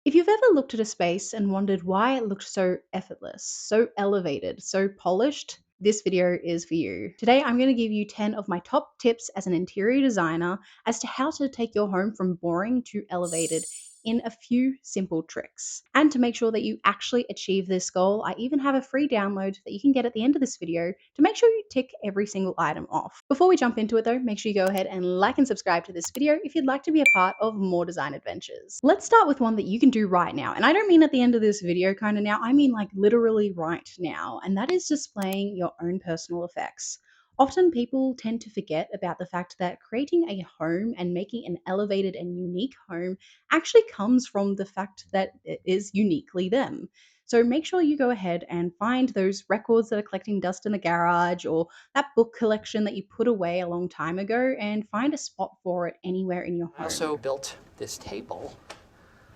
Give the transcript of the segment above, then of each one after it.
If you've ever looked at a space and wondered why it looked so effortless, so elevated, so polished, this video is for you. Today, I'm going to give you 10 of my top tips as an interior designer as to how to take your home from boring to elevated in a few simple tricks. And to make sure that you actually achieve this goal, I even have a free download that you can get at the end of this video to make sure you tick every single item off. Before we jump into it though, make sure you go ahead and like and subscribe to this video if you'd like to be a part of more design adventures. Let's start with one that you can do right now. And I don't mean at the end of this video kind of now, I mean like literally right now. And that is displaying your own personal effects. Often people tend to forget about the fact that creating a home and making an elevated and unique home actually comes from the fact that it is uniquely them. So make sure you go ahead and find those records that are collecting dust in the garage or that book collection that you put away a long time ago and find a spot for it anywhere in your I home. also built this table.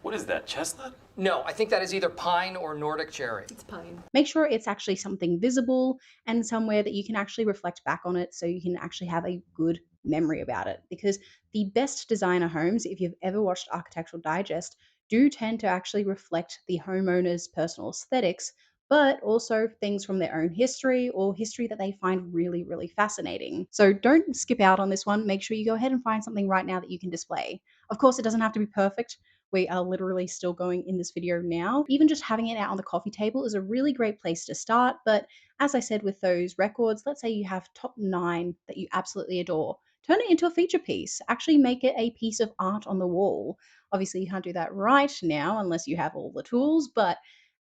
What is that, chestnut? No, I think that is either pine or Nordic cherry. It's pine. Make sure it's actually something visible and somewhere that you can actually reflect back on it so you can actually have a good memory about it. Because the best designer homes, if you've ever watched Architectural Digest, do tend to actually reflect the homeowner's personal aesthetics, but also things from their own history or history that they find really, really fascinating. So don't skip out on this one. Make sure you go ahead and find something right now that you can display. Of course, it doesn't have to be perfect. We are literally still going in this video now. Even just having it out on the coffee table is a really great place to start. But as I said with those records, let's say you have top 9 that you absolutely adore. Turn it into a feature piece. Actually make it a piece of art on the wall. Obviously, you can't do that right now unless you have all the tools, but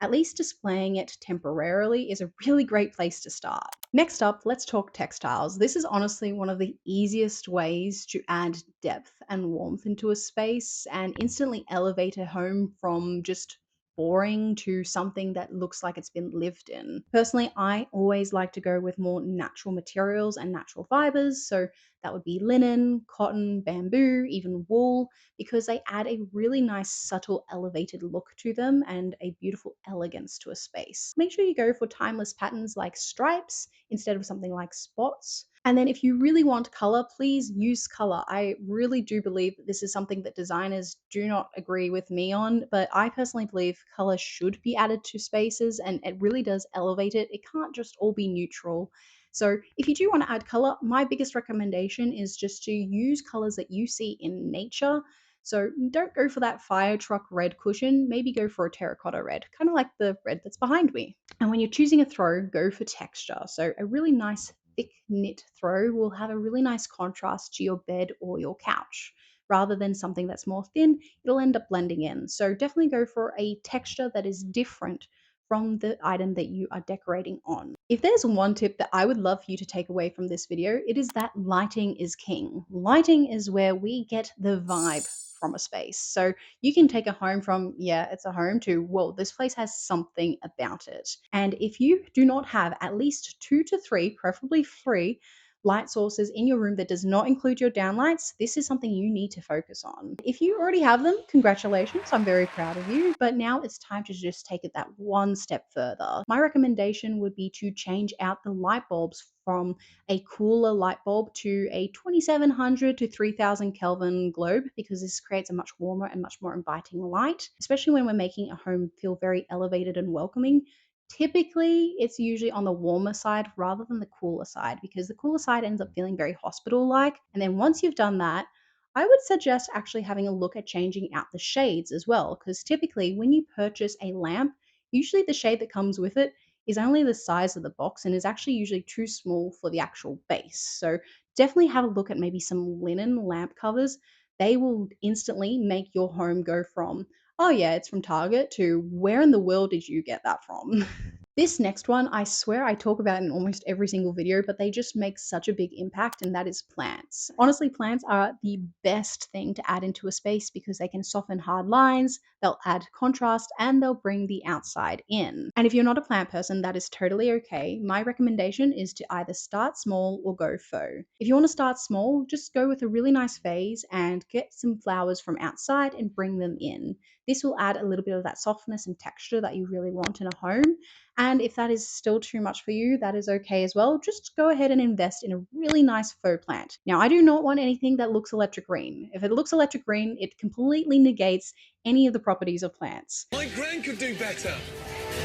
at least displaying it temporarily is a really great place to start. Next up, let's talk textiles. This is honestly one of the easiest ways to add depth and warmth into a space and instantly elevate a home from just boring to something that looks like it's been lived in. Personally, I always like to go with more natural materials and natural fibers. So that would be linen, cotton, bamboo, even wool, because they add a really nice, subtle, elevated look to them and a beautiful elegance to a space. Make sure you go for timeless patterns like stripes instead of something like spots. And then if you really want color, please use color. I really do believe that this is something that designers do not agree with me on, but I personally believe color should be added to spaces and it really does elevate it. It can't just all be neutral. So if you do want to add color, my biggest recommendation is just to use colors that you see in nature. So don't go for that fire truck red cushion, maybe go for a terracotta red, kind of like the red that's behind me. And when you're choosing a throw, go for texture. So a really nice thick knit throw will have a really nice contrast to your bed or your couch. Rather than something that's more thin, it'll end up blending in. So definitely go for a texture that is different from the item that you are decorating on. If there's one tip that I would love for you to take away from this video, it is that lighting is king. Lighting is where we get the vibe from a space. So you can take a home from, yeah, it's a home to, whoa, this place has something about it. And if you do not have at least 2 to 3, preferably 3, light sources in your room that does not include your downlights, this is something you need to focus on. If you already have them, congratulations, I'm very proud of you, but now it's time to just take it that one step further. My recommendation would be to change out the light bulbs from a cooler light bulb to a 2700 to 3000 Kelvin globe because this creates a much warmer and much more inviting light, especially when we're making a home feel very elevated and welcoming. Typically, it's usually on the warmer side rather than the cooler side because the cooler side ends up feeling very hospital like. And then once you've done that, I would suggest actually having a look at changing out the shades as well because typically when you purchase a lamp, usually the shade that comes with it is only the size of the box and is actually usually too small for the actual base. So definitely have a look at maybe some linen lamp covers. They will instantly make your home go from, oh yeah, it's from Target to where in the world did you get that from? This next one, I swear I talk about in almost every single video, but they just make such a big impact, and that is plants. Honestly, plants are the best thing to add into a space because they can soften hard lines, they'll add contrast, and they'll bring the outside in. And if you're not a plant person, that is totally okay. My recommendation is to either start small or go faux. If you want to start small, just go with a really nice vase and get some flowers from outside and bring them in. This will add a little bit of that softness and texture that you really want in a home. And if that is still too much for you, that is okay as well. Just go ahead and invest in a really nice faux plant. Now, I do not want anything that looks electric green. If it looks electric green, it completely negates any of the properties of plants. My gran could do better.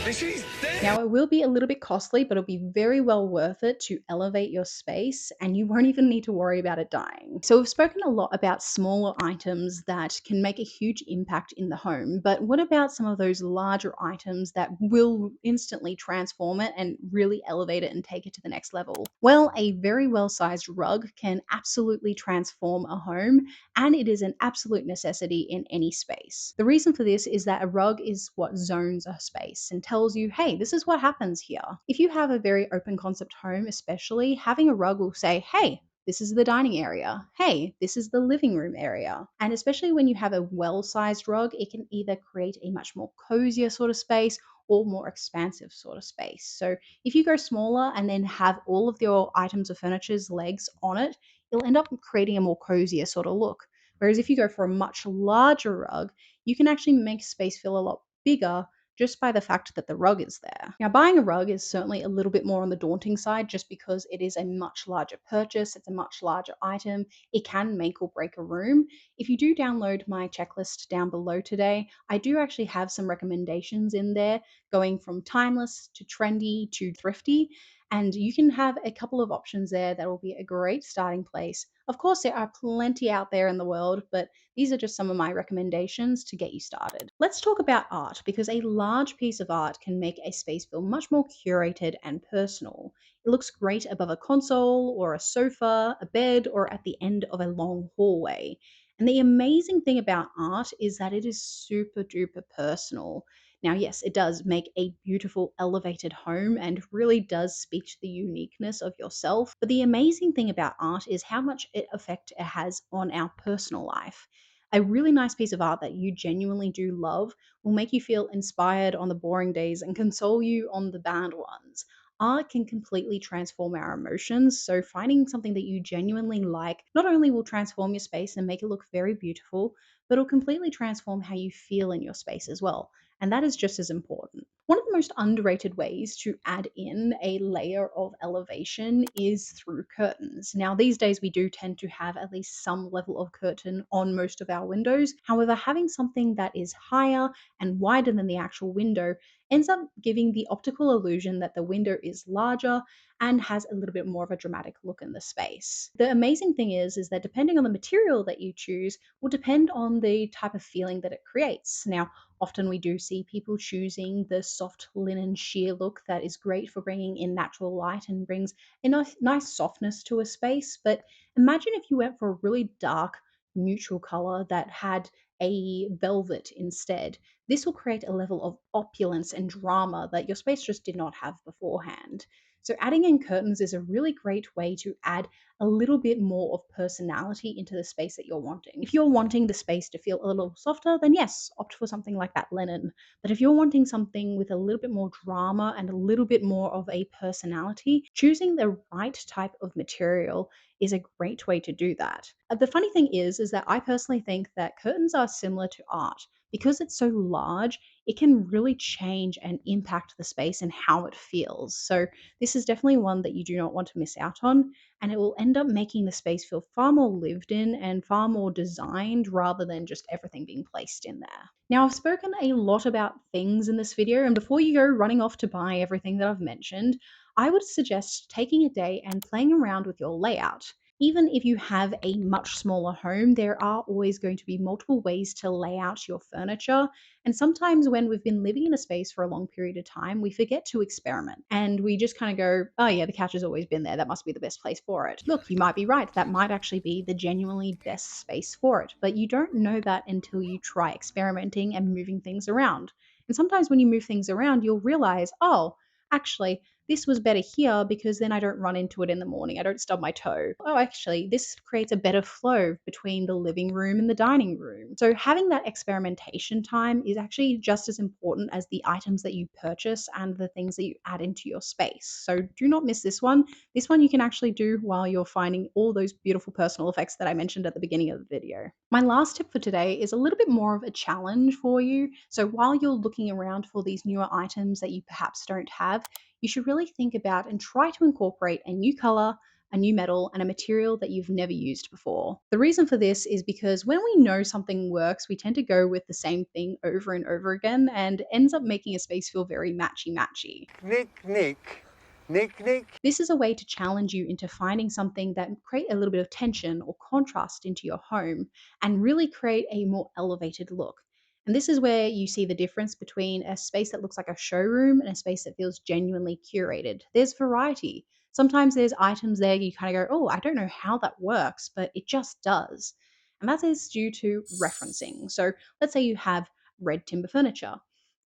And she's dead. Now, it will be a little bit costly, but it'll be very well worth it to elevate your space, and you won't even need to worry about it dying. So, we've spoken a lot about smaller items that can make a huge impact in the home, but what about some of those larger items that will instantly transform it and really elevate it and take it to the next level? Well, a very well sized rug can absolutely transform a home, and it is an absolute necessity in any space. The reason for this is that a rug is what zones a space and tells you, hey, this is what happens here. If you have a very open concept home, especially, having a rug will say, hey, this is the dining area. Hey, this is the living room area. And especially when you have a well sized rug, it can either create a much more cozier sort of space or more expansive sort of space. So if you go smaller and then have all of your items of furniture's legs on it, it'll end up creating a more cozier sort of look. Whereas if you go for a much larger rug, you can actually make space feel a lot bigger just by the fact that the rug is there. Now, buying a rug is certainly a little bit more on the daunting side just because it is a much larger purchase, it's a much larger item, it can make or break a room. If you do download my checklist down below today, I do actually have some recommendations in there going from timeless to trendy to thrifty. And you can have a couple of options there that will be a great starting place. Of course, there are plenty out there in the world, but these are just some of my recommendations to get you started. Let's talk about art because a large piece of art can make a space feel much more curated and personal. It looks great above a console or a sofa, a bed, or at the end of a long hallway. And the amazing thing about art is that it is super duper personal. Now, yes, it does make a beautiful elevated home and really does speak to the uniqueness of yourself. But the amazing thing about art is how much effect it has on our personal life. A really nice piece of art that you genuinely do love will make you feel inspired on the boring days and console you on the bad ones. Art can completely transform our emotions, so finding something that you genuinely like not only will transform your space and make it look very beautiful, but it'll completely transform how you feel in your space as well. And that is just as important. One of the most underrated ways to add in a layer of elevation is through curtains. Now, these days we do tend to have at least some level of curtain on most of our windows. However, having something that is higher and wider than the actual window ends up giving the optical illusion that the window is larger and has a little bit more of a dramatic look in the space. The amazing thing is that depending on the material that you choose will depend on the type of feeling that it creates. Now, often we do see people choosing the soft linen sheer look that is great for bringing in natural light and brings a nice softness to a space. But imagine if you went for a really dark, neutral color that had a velvet instead. This will create a level of opulence and drama that your space just did not have beforehand. So, adding in curtains is a really great way to add a little bit more of personality into the space that you're wanting. If you're wanting the space to feel a little softer, then yes, opt for something like that linen. But if you're wanting something with a little bit more drama and a little bit more of a personality, choosing the right type of material is a great way to do that. The funny thing is that I personally think that curtains are similar to art. Because it's so large, it can really change and impact the space and how it feels. So, this is definitely one that you do not want to miss out on, and it will end up making the space feel far more lived in and far more designed rather than just everything being placed in there. Now, I've spoken a lot about things in this video, and before you go running off to buy everything that I've mentioned, I would suggest taking a day and playing around with your layout. Even if you have a much smaller home, there are always going to be multiple ways to lay out your furniture. And sometimes when we've been living in a space for a long period of time, we forget to experiment and we just kind of go, oh, yeah, the couch has always been there. That must be the best place for it. Look, you might be right. That might actually be the genuinely best space for it. But you don't know that until you try experimenting and moving things around. And sometimes when you move things around, you'll realize, oh, actually, this was better here because then I don't run into it in the morning. I don't stub my toe. Oh, actually, this creates a better flow between the living room and the dining room. So having that experimentation time is actually just as important as the items that you purchase and the things that you add into your space. So do not miss this one. This one you can actually do while you're finding all those beautiful personal effects that I mentioned at the beginning of the video. My last tip for today is a little bit more of a challenge for you. So while you're looking around for these newer items that you perhaps don't have, you should really think about and try to incorporate a new color, a new metal, and a material that you've never used before. The reason for this is because when we know something works, we tend to go with the same thing over and over again and ends up making a space feel very matchy. Nick, Nick, Nick, Nick. This is a way to challenge you into finding something that create a little bit of tension or contrast into your home and really create a more elevated look. And this is where you see the difference between a space that looks like a showroom and a space that feels genuinely curated. There's variety. Sometimes there's items there you kind of go, oh, I don't know how that works, but it just does. And that is due to referencing. So let's say you have red timber furniture.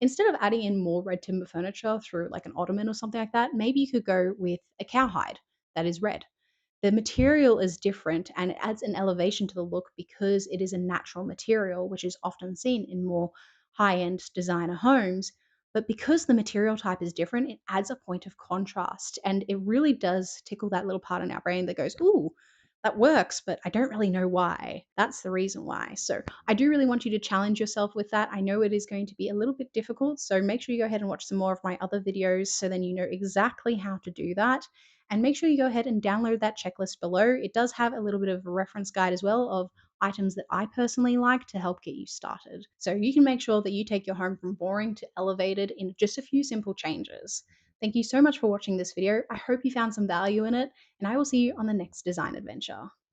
Instead of adding in more red timber furniture through like an ottoman or something like that, maybe you could go with a cowhide that is red. The material is different and it adds an elevation to the look because it is a natural material, which is often seen in more high end designer homes. But because the material type is different, it adds a point of contrast and it really does tickle that little part in our brain that goes, ooh, that works, but I don't really know why. That's the reason why. So I do really want you to challenge yourself with that. I know it is going to be a little bit difficult. So make sure you go ahead and watch some more of my other videos so then you know exactly how to do that. And make sure you go ahead and download that checklist below. It does have a little bit of a reference guide as well of items that I personally like to help get you started. So you can make sure that you take your home from boring to elevated in just a few simple changes. Thank you so much for watching this video. I hope you found some value in it, and I will see you on the next design adventure.